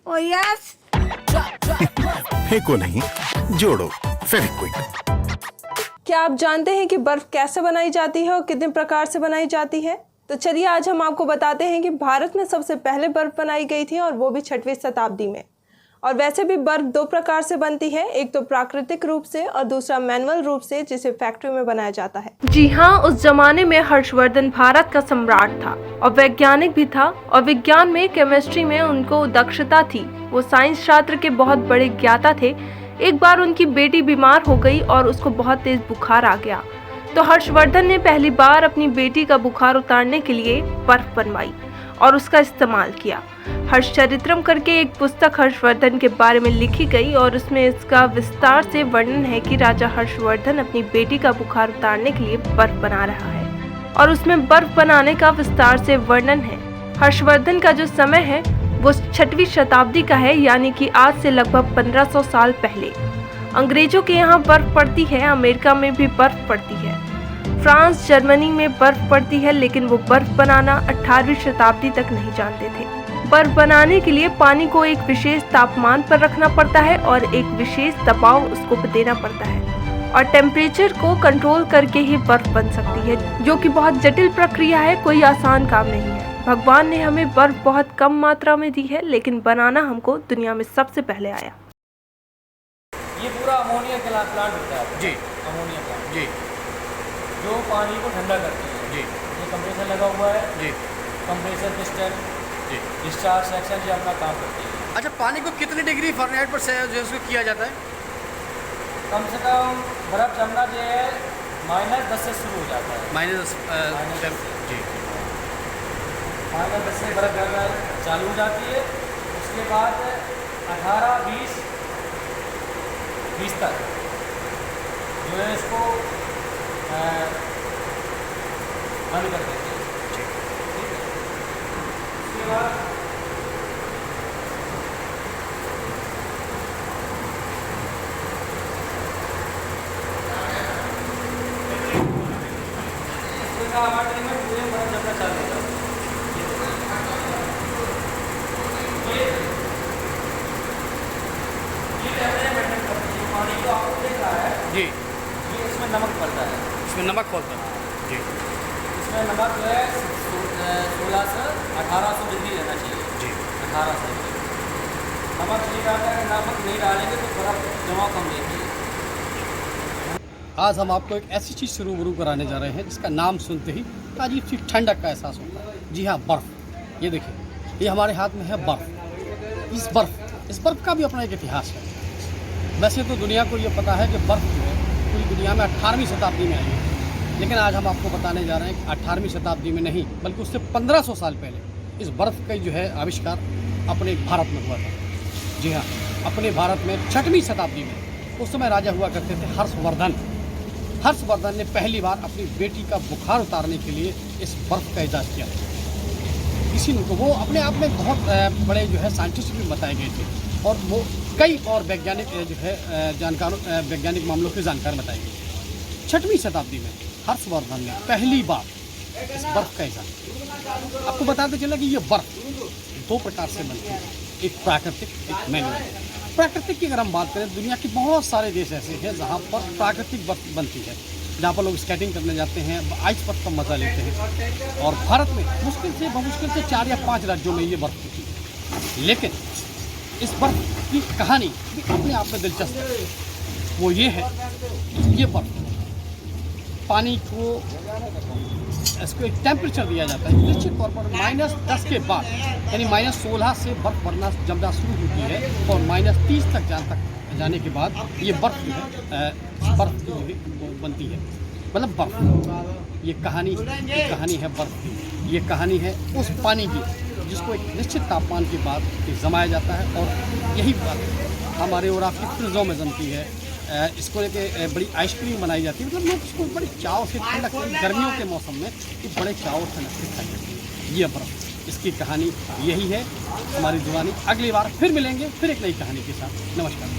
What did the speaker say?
Oh yes. फेंको नहीं, जोड़ो फेविक्विक। क्या आप जानते हैं कि बर्फ कैसे बनाई जाती है और कितने प्रकार से बनाई जाती है? तो चलिए आज हम आपको बताते हैं कि भारत में सबसे पहले बर्फ बनाई गई थी और वो भी 6वीं शताब्दी में। और वैसे भी बर्फ दो प्रकार से बनती है, एक तो प्राकृतिक रूप से और दूसरा मैनुअल रूप से, जिसे फैक्ट्री में बनाया जाता है। जी हाँ, उस जमाने में हर्षवर्धन भारत का सम्राट था और वैज्ञानिक भी था और विज्ञान में, केमिस्ट्री में उनको दक्षता थी। वो साइंस शास्त्र के बहुत बड़े ज्ञाता थे। एक बार उनकी बेटी बीमार हो गई और उसको बहुत तेज बुखार आ गया, तो हर्षवर्धन ने पहली बार अपनी बेटी का बुखार उतारने के लिए बर्फ बनवाई और उसका इस्तेमाल किया। हर्षचरित्रम करके एक पुस्तक हर्षवर्धन के बारे में लिखी गई और उसमें इसका विस्तार से वर्णन है कि राजा हर्षवर्धन अपनी बेटी का बुखार उतारने के लिए बर्फ बना रहा है और उसमें बर्फ बनाने का विस्तार से वर्णन है। हर्षवर्धन का जो समय है वो 6वीं शताब्दी का है, यानी कि आज से लगभग 1500 साल पहले। अंग्रेजों के यहाँ बर्फ पड़ती है, अमेरिका में भी बर्फ पड़ती है, फ्रांस, जर्मनी में बर्फ पड़ती है, लेकिन वो बर्फ बनाना 18वीं शताब्दी तक नहीं जानते थे। बर्फ बनाने के लिए पानी को एक विशेष तापमान पर रखना पड़ता है और एक विशेष दबाव उसको देना पड़ता है और टेम्परेचर को कंट्रोल करके ही बर्फ बन सकती है, जो कि बहुत जटिल प्रक्रिया है, कोई आसान काम नहीं है। भगवान ने हमें बर्फ बहुत कम मात्रा में दी है, लेकिन बनाना हमको दुनिया में सबसे पहले आया। ये पूरा अमोनिया प्लांट होता है जी, अमोनिया प्लांट जी, जो पानी को ठंडा करती है जी। ये कंप्रेसर लगा हुआ है जी, कंप्रेसर पिस्टन जी, डिस्चार्ज सेक्शन ये अपना काम करती है। अच्छा, पानी को कितने डिग्री फ़ारेनहाइट पर से जो है उसको किया जाता है? कम से कम बर्फ़ जमना जो है -10 से शुरू हो जाता है। -10 जी, -10 से बर्फ़ जमना चालू हो जाती है। उसके बाद 18-20 तक जो है इसको बंद कर देते हैं। ठीक है, उसके बाद हमारे में पूरे बर्फ जमना चालू हो जाता है। ये मेंटेन करती है। पानी जो आपको देख रहा है जी, ये इसमें नमक पड़ता है। इसमें नमक पड़ता है जी, इसमें नमक जो है 16 से 1800 डिग्री रहना चाहिए जी। 1800 डिग्री। नमक नहीं डालते, अगर नमक नहीं डालेंगे तो बर्फ जमाव कम देती है। आज हम आपको एक ऐसी चीज़ से रूबरू कराने जा रहे हैं जिसका नाम सुनते ही अजीब सी ठंडक का एहसास होता है। जी हाँ, बर्फ़। ये देखिए, ये हमारे हाथ में है बर्फ़। इस बर्फ़ का भी अपना एक इतिहास है। वैसे तो दुनिया को ये पता है कि बर्फ़ जो है पूरी दुनिया में 18वीं शताब्दी में आई है, लेकिन आज हम आपको बताने जा रहे हैं कि 18वीं शताब्दी में नहीं, बल्कि उससे 1500 साल पहले इस बर्फ़ का जो है आविष्कार अपने भारत में हुआ था। जी हाँ, अपने भारत में 6वीं शताब्दी में उस समय राजा हुआ करते थे हर्षवर्धन ने पहली बार अपनी बेटी का बुखार उतारने के लिए इस बर्फ़ का इजाद किया। इसी को वो अपने आप में बहुत बड़े जो है साइंटिस्ट भी बताए गए थे और वो कई और वैज्ञानिक जो है वैज्ञानिक मामलों के जानकार बताए गए। 6वीं शताब्दी में हर्षवर्धन ने पहली बार इस बर्फ़ का इजाद किया। आपको बताते चला कि ये बर्फ़ दो प्रकार से बनती है, एक प्राकृतिक, एक मैनुअल। प्राकृतिक की अगर हम बात करें, दुनिया के बहुत सारे देश ऐसे हैं जहाँ पर प्राकृतिक बर्फ बनती है, जहाँ पर लोग स्केटिंग करने जाते हैं, आइस बर्फ का मज़ा लेते हैं। और भारत में मुश्किल से 4 या 5 राज्यों में ये बर्फ होती है। लेकिन इस बर्फ की कहानी भी अपने आप में दिलचस्प है। वो ये है कि ये बर्फ पानी को इसको एक टेम्परेचर दिया जाता है निश्चित तौर पर -10 के बाद, यानी -16 से बर्फ़ जमना शुरू होती है और -30 तक जाने के बाद ये बर्फ़ जो है बर्फ़ जो है बनती है। मतलब बर्फ़, ये कहानी है बर्फ़ की। ये कहानी है उस पानी की जिसको एक निश्चित तापमान के बाद जमाया जाता है और यही बर्फ़ हमारे और आपकी फ्रिजों में जमती है। इसको लेके बड़ी आइसक्रीम बनाई जाती है। मतलब लोग इसको बड़े चाव से ठंडक, गर्मियों के मौसम में ये बड़े चाव से ठंडक से खाई जाती है। ये बर्फ़, इसकी कहानी यही है। हमारी जुबानी अगली बार फिर मिलेंगे, फिर एक नई कहानी के साथ। नमस्कार।